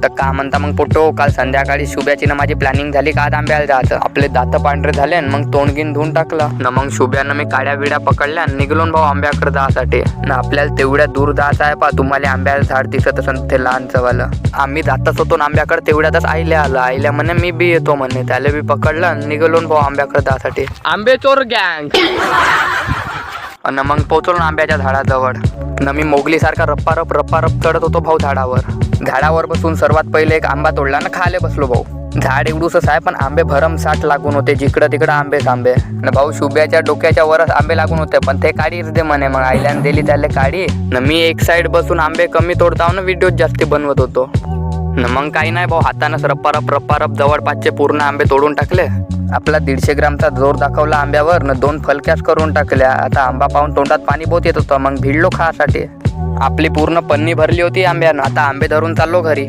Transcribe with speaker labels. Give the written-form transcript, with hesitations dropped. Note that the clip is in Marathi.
Speaker 1: तर का म्हणता मग पोटो, काल संध्याकाळी शुभ्याची ना माझी प्लॅनिंग झाली का आज आंब्याला जायचं. आपले दात पांढरे झाले आणि मग तोंडगीन धुवून टाकलं ना. मग शुभ्यानं मी काड्या बिड्या पकडल्या आणि निघलोन भाऊ आंब्याकडे जायसाठी ना. आपल्याला तेवढ्या दूर जायचं आहे पा. तुम्हाला आंब्याला झाड दिसत असेल ते लहानचं वालं. आम्ही जातच होतो आंब्याकडे, तेवढ्यातच आईल्या आलं. आईल्या म्हणे मी बी येतो म्हणे. त्याला बी पकडलं आणि निघलोन भाऊ आंब्याकडे जायसाठी. आंबे चोर गँग. आणि मग पोहोचलो आंब्याच्या झाडाजवळ ना. मी मोगलीसारखा रप्पा रप चढत होतो भाऊ झाडावर. झाडावर बसून सर्वात पहिले एक आंबा तोडला ना खाले बसलो भाऊ. झाड एवढूसच आहे पण आंबे भरमसाठ लागून होते. जिकडं तिकडं आंबेच आंबे ना भाऊ. शुभ्याच्या डोक्याच्या वरच आंबे लागून होते पण ते काढीच दे म्हणे. मग आईल्याने दिली त्याला काढी ना. मी एक साईड बसून आंबे कमी तोडताव ना व्हिडिओ जास्ती बनवत होतो ना. मग काही नाही भाऊ, हातानंच रप्पा जवळपासचे पूर्ण आंबे तोडून टाकले. आपला 150 ग्रामचा जोर दाखवला आंब्यावर न. 2 फलक्याच करून टाकल्या. आता आंबा पाहून तोंडात पाणी बहुत येत होतं. मग भिडलो खासाठी. आपली पूर्ण पन्नी भरली होती आंब्यानं. आता आंबे धरून चाललो घरी.